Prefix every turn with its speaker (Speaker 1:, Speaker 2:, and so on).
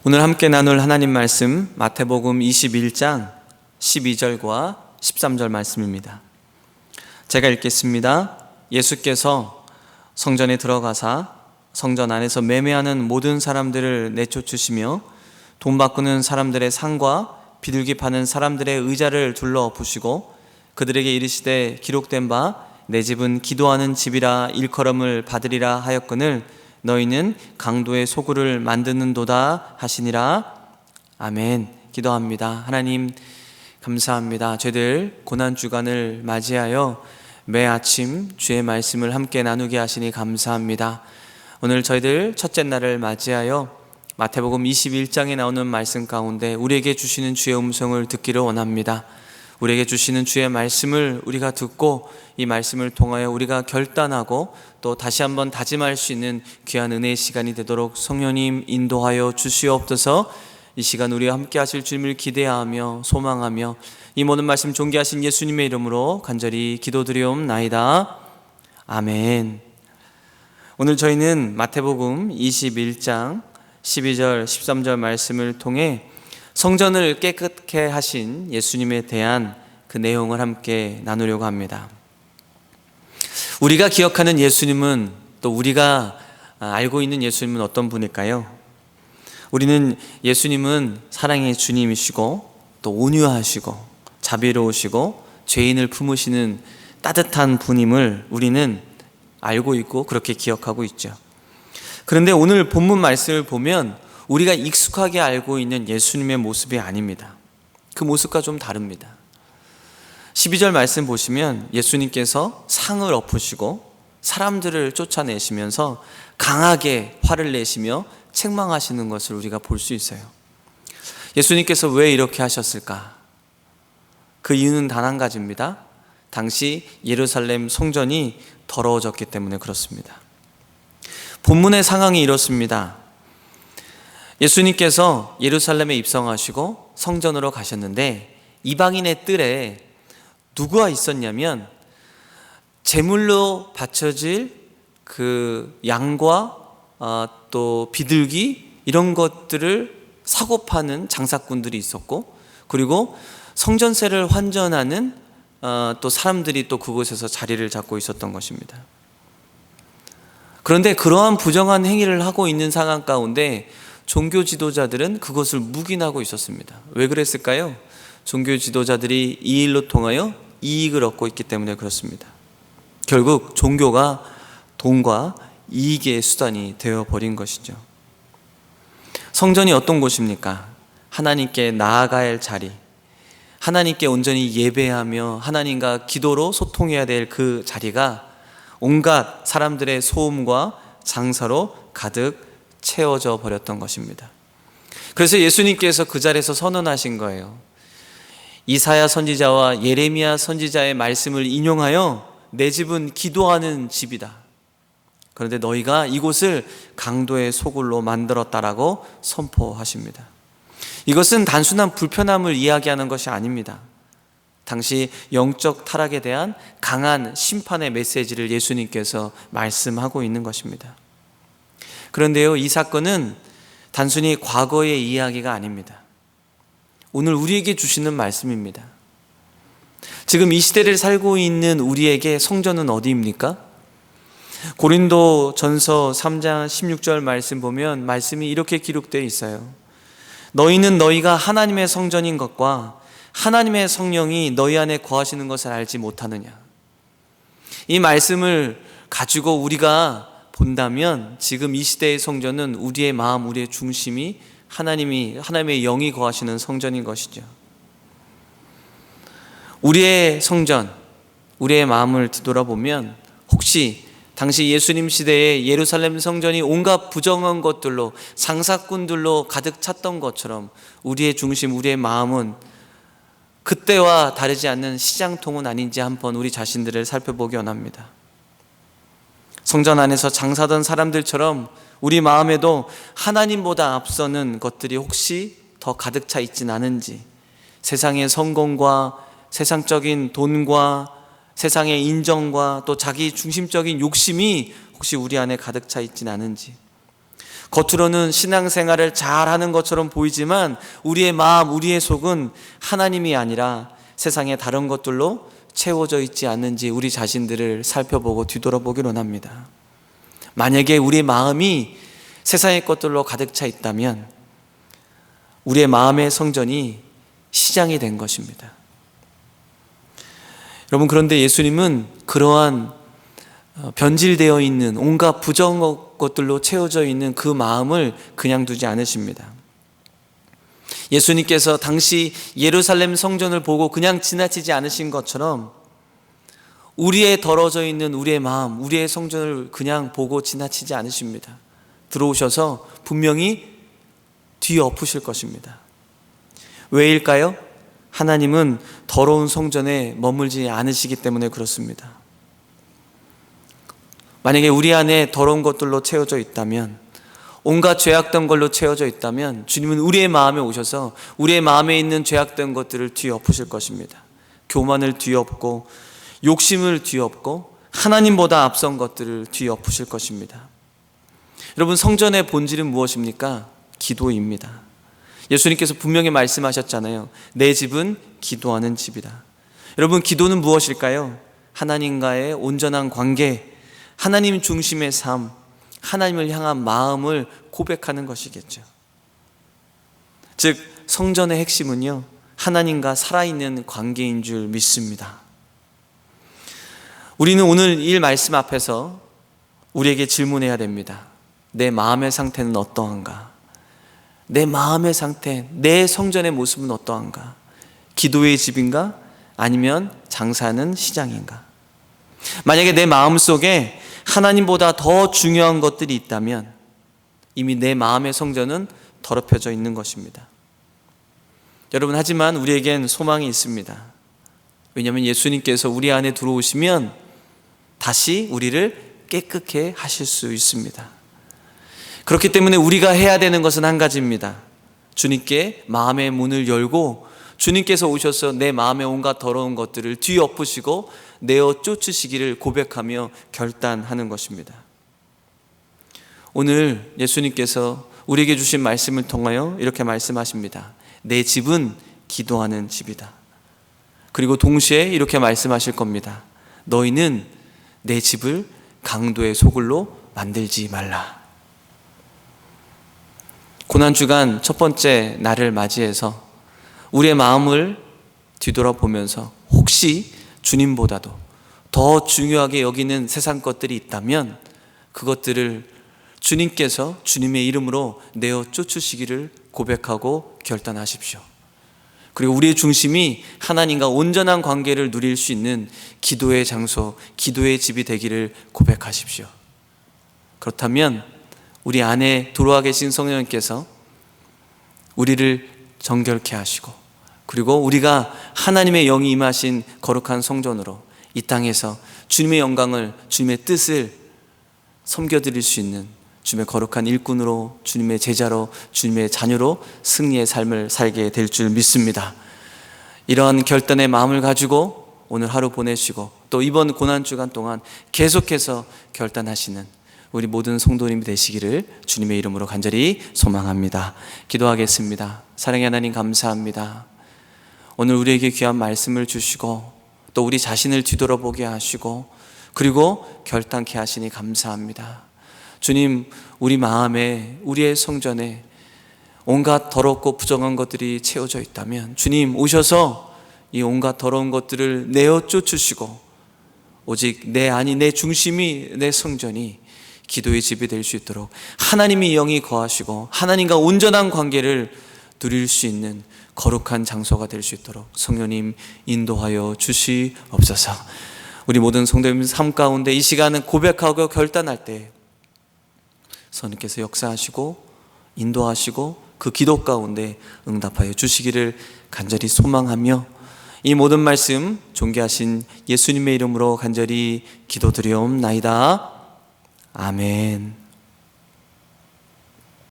Speaker 1: 오늘 함께 나눌 하나님 말씀 마태복음 21장 12절과 13절 말씀입니다. 제가 읽겠습니다. 예수께서 성전에 들어가사 성전 안에서 매매하는 모든 사람들을 내쫓으시며 돈 바꾸는 사람들의 상과 비둘기 파는 사람들의 의자를 둘러 부시고 그들에게 이르시되 기록된 바 내 집은 기도하는 집이라 일컬음을 받으리라 하였거늘 너희는 강도의 소굴을 만드는도다 하시니라. 아멘. 기도합니다. 하나님 감사합니다. 저희들 고난주간을 맞이하여 매 아침 주의 말씀을 함께 나누게 하시니 감사합니다. 오늘 저희들 첫째 날을 맞이하여 마태복음 21장에 나오는 말씀 가운데 우리에게 주시는 주의 음성을 듣기를 원합니다. 우리에게 주시는 주의 말씀을 우리가 듣고 이 말씀을 통하여 우리가 결단하고 또 다시 한번 다짐할 수 있는 귀한 은혜의 시간이 되도록 성령님 인도하여 주시옵소서. 이 시간 우리와 함께 하실 주님을 기대하며 소망하며 이 모든 말씀 존귀하신 예수님의 이름으로 간절히 기도드리옵나이다. 아멘. 오늘 저희는 마태복음 21장 12절 13절 말씀을 통해 성전을 깨끗게 하신 예수님에 대한 그 내용을 함께 나누려고 합니다. 우리가 기억하는 예수님은, 또 우리가 알고 있는 예수님은 어떤 분일까요? 우리는 예수님은 사랑의 주님이시고 또 온유하시고 자비로우시고 죄인을 품으시는 따뜻한 분임을 우리는 알고 있고 그렇게 기억하고 있죠. 그런데 오늘 본문 말씀을 보면 우리가 익숙하게 알고 있는 예수님의 모습이 아닙니다. 그 모습과 좀 다릅니다. 12절 말씀 보시면 예수님께서 상을 엎으시고 사람들을 쫓아내시면서 강하게 화를 내시며 책망하시는 것을 우리가 볼 수 있어요. 예수님께서 왜 이렇게 하셨을까? 그 이유는 단 한 가지입니다. 당시 예루살렘 성전이 더러워졌기 때문에 그렇습니다. 본문의 상황이 이렇습니다. 예수님께서 예루살렘에 입성하시고 성전으로 가셨는데 이방인의 뜰에 누구가 있었냐면 제물로 바쳐질 그 양과 또 비둘기 이런 것들을 사고 파는 장사꾼들이 있었고, 그리고 성전세를 환전하는 또 사람들이 또 그곳에서 자리를 잡고 있었던 것입니다. 그런데 그러한 부정한 행위를 하고 있는 상황 가운데 종교 지도자들은 그것을 묵인하고 있었습니다. 왜 그랬을까요? 종교 지도자들이 이 일로 통하여 이익을 얻고 있기 때문에 그렇습니다. 결국 종교가 돈과 이익의 수단이 되어버린 것이죠. 성전이 어떤 곳입니까? 하나님께 나아가야 할 자리, 하나님께 온전히 예배하며 하나님과 기도로 소통해야 될 그 자리가 온갖 사람들의 소음과 장사로 가득 채워져 버렸던 것입니다. 그래서 예수님께서 그 자리에서 선언하신 거예요. 이사야 선지자와 예레미야 선지자의 말씀을 인용하여 내 집은 기도하는 집이다. 그런데 너희가 이곳을 강도의 소굴로 만들었다라고 선포하십니다. 이것은 단순한 불편함을 이야기하는 것이 아닙니다. 당시 영적 타락에 대한 강한 심판의 메시지를 예수님께서 말씀하고 있는 것입니다. 그런데요, 이 사건은 단순히 과거의 이야기가 아닙니다. 오늘 우리에게 주시는 말씀입니다. 지금 이 시대를 살고 있는 우리에게 성전은 어디입니까? 고린도 전서 3장 16절 말씀 보면 말씀이 이렇게 기록되어 있어요. 너희는 너희가 하나님의 성전인 것과 하나님의 성령이 너희 안에 거하시는 것을 알지 못하느냐. 이 말씀을 가지고 우리가 본다면 지금 이 시대의 성전은 우리의 마음, 우리의 중심이 하나님의 영이 거하시는 성전인 것이죠. 우리의 성전, 우리의 마음을 뒤돌아보면 혹시 당시 예수님 시대에 예루살렘 성전이 온갖 부정한 것들로 장사꾼들로 가득 찼던 것처럼 우리의 중심, 우리의 마음은 그때와 다르지 않는 시장통은 아닌지 한번 우리 자신들을 살펴보기 원합니다. 성전 안에서 장사하던 사람들처럼 우리 마음에도 하나님보다 앞서는 것들이 혹시 더 가득 차 있진 않은지, 세상의 성공과 세상적인 돈과 세상의 인정과 또 자기 중심적인 욕심이 혹시 우리 안에 가득 차 있진 않은지, 겉으로는 신앙생활을 잘하는 것처럼 보이지만 우리의 마음, 우리의 속은 하나님이 아니라 세상의 다른 것들로 채워져 있지 않는지 우리 자신들을 살펴보고 뒤돌아보기로 합니다. 만약에 우리의 마음이 세상의 것들로 가득 차 있다면 우리의 마음의 성전이 시장이 된 것입니다. 여러분, 그런데 예수님은 그러한 변질되어 있는 온갖 부정한 것들로 채워져 있는 그 마음을 그냥 두지 않으십니다. 예수님께서 당시 예루살렘 성전을 보고 그냥 지나치지 않으신 것처럼 우리의 더러져 있는 우리의 마음, 우리의 성전을 그냥 보고 지나치지 않으십니다. 들어오셔서 분명히 뒤엎으실 것입니다. 왜일까요? 하나님은 더러운 성전에 머물지 않으시기 때문에 그렇습니다. 만약에 우리 안에 더러운 것들로 채워져 있다면, 온갖 죄악된 걸로 채워져 있다면 주님은 우리의 마음에 오셔서 우리의 마음에 있는 죄악된 것들을 뒤엎으실 것입니다. 교만을 뒤엎고 욕심을 뒤엎고 하나님보다 앞선 것들을 뒤엎으실 것입니다. 여러분, 성전의 본질은 무엇입니까? 기도입니다. 예수님께서 분명히 말씀하셨잖아요. 내 집은 기도하는 집이다. 여러분, 기도는 무엇일까요? 하나님과의 온전한 관계, 하나님 중심의 삶, 하나님을 향한 마음을 고백하는 것이겠죠. 즉, 성전의 핵심은요, 하나님과 살아있는 관계인 줄 믿습니다. 우리는 오늘 이 말씀 앞에서 우리에게 질문해야 됩니다. 내 마음의 상태는 어떠한가? 내 마음의 상태, 내 성전의 모습은 어떠한가? 기도의 집인가? 아니면 장사하는 시장인가? 만약에 내 마음속에 하나님보다 더 중요한 것들이 있다면 이미 내 마음의 성전은 더럽혀져 있는 것입니다. 여러분, 하지만 우리에겐 소망이 있습니다. 왜냐하면 예수님께서 우리 안에 들어오시면 다시 우리를 깨끗게 하실 수 있습니다. 그렇기 때문에 우리가 해야 되는 것은 한 가지입니다. 주님께 마음의 문을 열고 주님께서 오셔서 내 마음의 온갖 더러운 것들을 뒤엎으시고 내어 쫓으시기를 고백하며 결단하는 것입니다. 오늘 예수님께서 우리에게 주신 말씀을 통하여 이렇게 말씀하십니다. 내 집은 기도하는 집이다. 그리고 동시에 이렇게 말씀하실 겁니다. 너희는 내 집을 강도의 소굴로 만들지 말라. 고난주간 첫 번째 날을 맞이해서 우리의 마음을 뒤돌아보면서 혹시 주님보다도 더 중요하게 여기는 세상 것들이 있다면 그것들을 주님께서 주님의 이름으로 내어 쫓으시기를 고백하고 결단하십시오. 그리고 우리의 중심이 하나님과 온전한 관계를 누릴 수 있는 기도의 장소, 기도의 집이 되기를 고백하십시오. 그렇다면 우리 안에 들어와 계신 성령님께서 우리를 정결케 하시고 그리고 우리가 하나님의 영이 임하신 거룩한 성전으로 이 땅에서 주님의 영광을, 주님의 뜻을 섬겨드릴 수 있는 주님의 거룩한 일꾼으로, 주님의 제자로, 주님의 자녀로 승리의 삶을 살게 될 줄 믿습니다. 이러한 결단의 마음을 가지고 오늘 하루 보내시고 또 이번 고난주간 동안 계속해서 결단하시는 우리 모든 성도님이 되시기를 주님의 이름으로 간절히 소망합니다. 기도하겠습니다. 사랑의 하나님, 감사합니다. 오늘 우리에게 귀한 말씀을 주시고 또 우리 자신을 뒤돌아보게 하시고 그리고 결단케 하시니 감사합니다. 주님, 우리 마음에, 우리의 성전에 온갖 더럽고 부정한 것들이 채워져 있다면 주님 오셔서 이 온갖 더러운 것들을 내어 쫓으시고 오직 내 안이, 내 중심이, 내 성전이 기도의 집이 될 수 있도록 하나님의 영이 거하시고 하나님과 온전한 관계를 누릴 수 있는 거룩한 장소가 될 수 있도록 성령님 인도하여 주시옵소서. 우리 모든 성도님 삶 가운데 이 시간은 고백하고 결단할 때 성령께서 역사하시고 인도하시고 그 기도 가운데 응답하여 주시기를 간절히 소망하며 이 모든 말씀 존귀하신 예수님의 이름으로 간절히 기도드리옵나이다. 아멘.